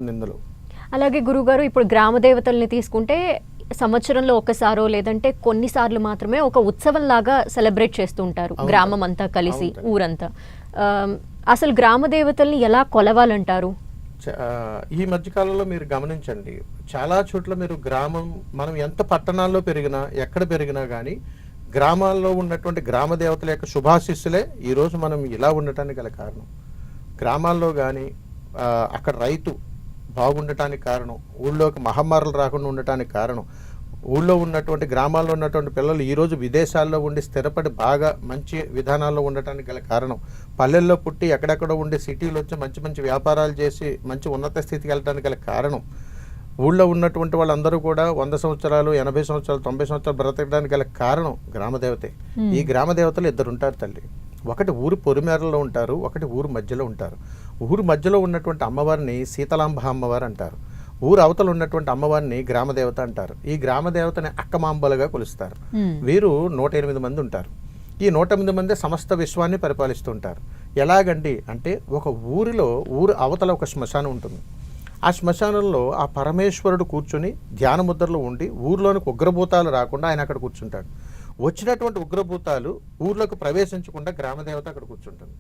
ఇందులో. అలాగే గురుగారు ఇప్పుడు గ్రామ దేవతల్ని తీసుకుంటే సంవత్సరంలో ఒకసారో లేదంటే కొన్నిసార్లు మాత్రమే ఒక ఉత్సవం లాగా సెలబ్రేట్ చేస్తూ ఉంటారు గ్రామం అంతా కలిసి ఊరంతా. అసలు గ్రామ దేవతల్ని ఎలా కొలవాలంటారు? ఈ మధ్య కాలంలో మీరు గమనించండి, చాలా చోట్ల మీరు మనం ఎంత పట్టణాల్లో పెరిగినా ఎక్కడ పెరిగినా కానీ గ్రామాల్లో ఉన్నటువంటి గ్రామ దేవతల యొక్క శుభాశిస్సులే ఈరోజు మనం ఇలా ఉండటానికి గల కారణం. గ్రామాల్లో కానీ అక్కడ రైతు బాగుండటానికి కారణం, ఊళ్ళోకి మహమ్మారులు రాకుండా ఉండటానికి కారణం, ఊళ్ళో ఉన్నటువంటి గ్రామాల్లో ఉన్నటువంటి పిల్లలు ఈరోజు విదేశాల్లో ఉండి స్థిరపడి బాగా మంచి విధానాల్లో ఉండటానికి గల కారణం, పల్లెల్లో పుట్టి ఎక్కడెక్కడో ఉండి సిటీలో వచ్చి మంచి మంచి వ్యాపారాలు చేసి మంచి ఉన్నత స్థితికి వెళ్ళడానికి గల కారణం, ఊళ్ళో ఉన్నటువంటి వాళ్ళందరూ కూడా 100 సంవత్సరాలు 80 సంవత్సరాలు 90 సంవత్సరాలు బ్రతకడానికి గల కారణం గ్రామదేవతే. ఈ గ్రామదేవతలు ఇద్దరు ఉంటారు తల్లి. ఒకటి ఊరి పొరిమేరలో ఉంటారు, ఒకటి ఊరు మధ్యలో ఉంటారు. ఊరు మధ్యలో ఉన్నటువంటి అమ్మవారిని శీతలాంబ అమ్మవారు అంటారు. ఊరు అవతల ఉన్నటువంటి అమ్మవారిని గ్రామదేవత అంటారు. ఈ గ్రామదేవతని అక్కమాంబలుగా కొలుస్తారు. వీరు 108 మంది ఉంటారు. ఈ 108 మంది సమస్త విశ్వాన్ని పరిపాలిస్తుంటారు. ఎలాగండి అంటే, ఒక ఊరు అవతల ఒక శ్మశానం ఉంటుంది. ఆ శ్మశానంలో ఆ పరమేశ్వరుడు కూర్చుని ధ్యాన ముద్రలో ఉండి ఊర్లోనికి ఉగ్రభూతాలు రాకుండా ఆయన అక్కడ కూర్చుంటాడు. వచ్చినటువంటి ఉగ్రభూతాలు ఊర్లోకి ప్రవేశించకుండా గ్రామదేవత అక్కడ కూర్చుంటుంది.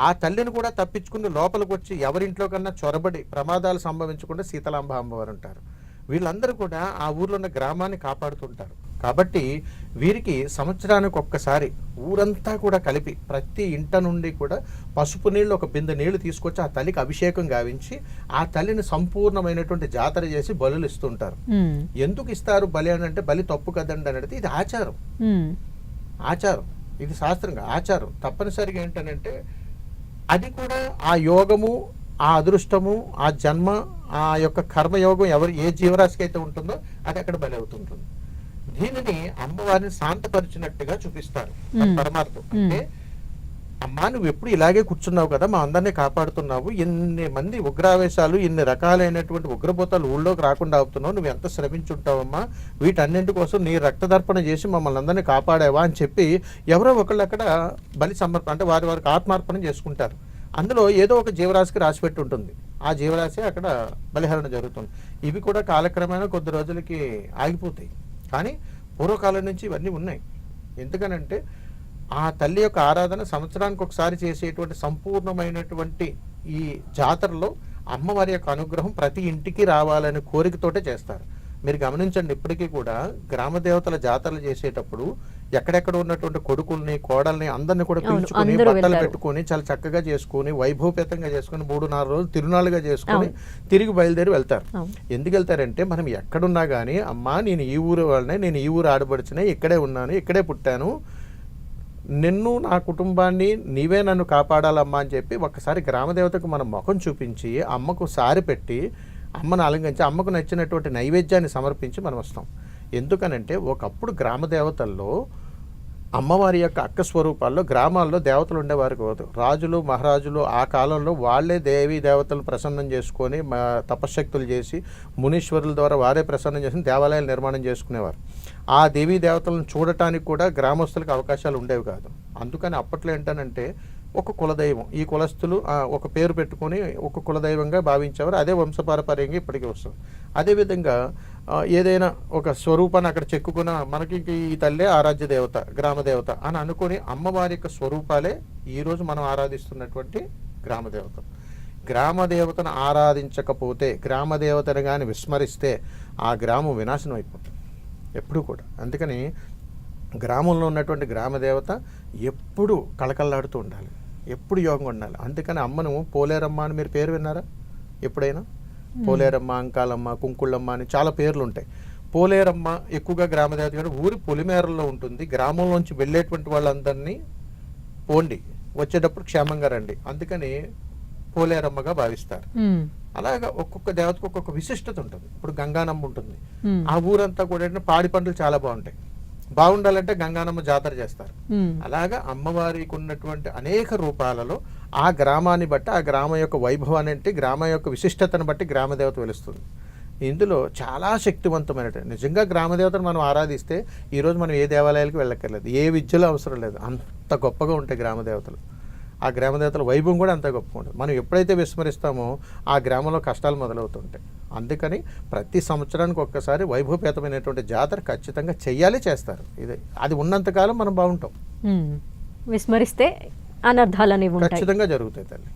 ఆ తల్లిని కూడా తప్పించుకుని లోపలికి వచ్చి ఎవరింట్లో కన్నా చొరబడి ప్రమాదాలు సంభవించకుండా శీతలాంబ అమ్మవారు ఉంటారు. వీళ్ళందరూ కూడా ఆ ఊర్లో ఉన్న గ్రామాన్ని కాపాడుతుంటారు. కాబట్టి వీరికి సంవత్సరానికి ఒక్కసారి ఊరంతా కూడా కలిపి ప్రతి ఇంట నుండి కూడా పసుపు నీళ్ళు ఒక బిందె నీళ్లు తీసుకొచ్చి ఆ తల్లికి అభిషేకం గావించి ఆ తల్లిని సంపూర్ణమైనటువంటి జాతర చేసి బలులు ఇస్తుంటారు. ఎందుకు ఇస్తారు బలి అని అంటే, బలి తప్పు కదండి అనేది ఇది ఆచారం. ఇది శాస్త్రంగా ఆచారం. తప్పనిసరిగా ఏంటనంటే, అది కూడా ఆ యోగము, ఆ అదృష్టము, ఆ జన్మ, ఆ యొక్క కర్మయోగం ఏ జీవరాశికి అయితే ఉంటుందో అది అక్కడ బలి అవుతుంటుంది. దీనిని అమ్మవారిని శాంతపరిచినట్టుగా చూపిస్తారు పరమార్థం. అంటే, అమ్మా నువ్వు ఎప్పుడు ఇలాగే కూర్చున్నావు కదా, మా అందరినీ కాపాడుతున్నావు, ఎన్ని మంది ఉగ్రావేశాలు, ఇన్ని రకాలైనటువంటి ఉగ్రభూతాలు ఊళ్ళోకి రాకుండా అవుతున్నావు, నువ్వు ఎంత శ్రమించుంటావమ్మా, వీటన్నింటి కోసం నీ రక్తదర్పణ చేసి మమ్మల్ని అందరినీ కాపాడావా అని చెప్పి ఎవరో ఒకళ్ళు అక్కడ బలి సమర్పణ అంటే వారికి ఆత్మార్పణ చేసుకుంటారు. అందులో ఏదో ఒక జీవరాశికి రాసిపెట్టి ఉంటుంది. ఆ జీవరాశి అక్కడ బలిహరణ జరుగుతుంది. ఇవి కూడా కాలక్రమేణా కొద్ది రోజులకి ఆగిపోతాయి. కానీ పూర్వకాలం నుంచి ఇవన్నీ ఉన్నాయి. ఎందుకనంటే, ఆ తల్లి యొక్క ఆరాధన సంవత్సరానికి ఒకసారి చేసేటువంటి సంపూర్ణమైనటువంటి ఈ జాతరలో అమ్మవారి యొక్క అనుగ్రహం ప్రతి ఇంటికి రావాలనే కోరికతోటే చేస్తారు. మీరు గమనించండి, ఇప్పటికీ కూడా గ్రామ దేవతల జాతరలు చేసేటప్పుడు ఎక్కడెక్కడ ఉన్నటువంటి కొడుకుల్ని, కోడల్ని అందరినీ కూడా పిలుచుకుని బట్టలు పెట్టుకుని చాలా చక్కగా చేసుకుని వైభవపేతంగా చేసుకుని 3-4 రోజులు తిరునాళ్ళుగా చేసుకుని తిరిగి బయలుదేరి వెళ్తారు. ఎందుకు వెళ్తారంటే, మనం ఎక్కడున్నా కానీ అమ్మా నేను ఈ ఊరు వాళ్ళనే, నేను ఈ ఊరు ఆడబడిచినే, ఇక్కడే ఉన్నాను, ఇక్కడే పుట్టాను, నిన్ను నా కుటుంబాన్ని నీవే నన్ను కాపాడాలమ్మా అని చెప్పి ఒక్కసారి గ్రామదేవతకు మనం ముఖం చూపించి అమ్మకు సారి పెట్టి అమ్మను అలంకరించి అమ్మకు నచ్చినటువంటి నైవేద్యాన్ని సమర్పించి మనం వస్తాం. ఎందుకనంటే, ఒకప్పుడు గ్రామ దేవతల్లో అమ్మవారి యొక్క అక్క స్వరూపాల్లో గ్రామాల్లో దేవతలు ఉండేవారు కాదు. రాజులు మహారాజులు ఆ కాలంలో వాళ్లే దేవీ దేవతలు ప్రసన్నం చేసుకొని తపశ్శక్తులు చేసి మునీశ్వరుల ద్వారా వారే ప్రసన్నం చేసి దేవాలయాలు నిర్మాణం చేసుకునేవారు. ఆ దేవీ దేవతలను చూడటానికి కూడా గ్రామస్తులకు అవకాశాలు ఉండేవి కాదు. అందుకని అప్పట్లో ఏంటనంటే, ఒక కులదైవం, ఈ కులస్తులు ఒక పేరు పెట్టుకొని ఒక కులదైవంగా భావించేవారు. అదే వంశపారపర్యంగా ఇప్పటికీ వస్తుంది. అదేవిధంగా ఏదైనా ఒక స్వరూపాన్ని అక్కడ చెక్కుకున్న మనకి ఈ తల్లే ఆరాధ్య దేవత, గ్రామదేవత అని అనుకుని అమ్మవారి యొక్క స్వరూపాలే ఈరోజు మనం ఆరాధిస్తున్నటువంటి గ్రామదేవత. గ్రామదేవతను ఆరాధించకపోతే, గ్రామదేవతను కానీ విస్మరిస్తే ఆ గ్రామం వినాశనం అయిపోతుంది ఎప్పుడు కూడా. అందుకని గ్రామంలో ఉన్నటువంటి గ్రామదేవత ఎప్పుడు కళకళలాడుతూ ఉండాలి, ఎప్పుడు యోగంగా ఉండాలి. అందుకని అమ్మను పోలేరమ్మ అని మీరు పేరు విన్నారా ఎప్పుడైనా? పోలేరమ్మ, అంకాలమ్మ, కుంకుళ్ళమ్మ అని చాలా పేర్లు ఉంటాయి. పోలేరమ్మ ఎక్కువగా గ్రామదేవత కానీ ఊరి పొలిమేరల్లో ఉంటుంది. గ్రామంలోంచి వెళ్ళేటువంటి వాళ్ళందరినీ పోండి, వచ్చేటప్పుడు క్షేమంగా రండి, అందుకని పోలేరమ్మగా భావిస్తారు. అలాగా ఒక్కొక్క దేవతకు ఒక్కొక్క విశిష్టత ఉంటుంది. ఇప్పుడు గంగానమ్మ ఉంటుంది. ఆ ఊరంతా కూడా పాడి పంటలు చాలా బాగుండాలంటే గంగానమ్మ జాతర చేస్తారు. అలాగా అమ్మవారికి ఉన్నటువంటి అనేక రూపాలలో ఆ గ్రామాన్ని బట్టి, ఆ గ్రామం యొక్క వైభవాన్ని అంటే గ్రామం యొక్క విశిష్టతను బట్టి గ్రామదేవత వెలుస్తుంది. ఇందులో చాలా శక్తివంతమైనటువంటి నిజంగా గ్రామదేవతను మనం ఆరాధిస్తే ఈరోజు మనం ఏ దేవాలయాలకు వెళ్ళక్కర్లేదు, ఏ విద్యలో అవసరం లేదు, అంత గొప్పగా ఉంటాయి గ్రామదేవతలు. ఆ గ్రామ దేవతల వైభవం కూడా అంత గొప్పగా ఉంటుంది. మనం ఎప్పుడైతే విస్మరిస్తామో ఆ గ్రామంలో కష్టాలు మొదలవుతుంటాయి. అందుకని ప్రతి సంవత్సరానికి ఒక్కసారి వైభవపేతమైనటువంటి జాతర ఖచ్చితంగా చెయ్యాలి, చేస్తారు. ఇది అది ఉన్నంతకాలం మనం బాగుంటాం. విస్మరిస్తే అనర్థాలు అనేవి ఉంటాయి. ఖచ్చితంగా జరుగుతాయి తల్లి.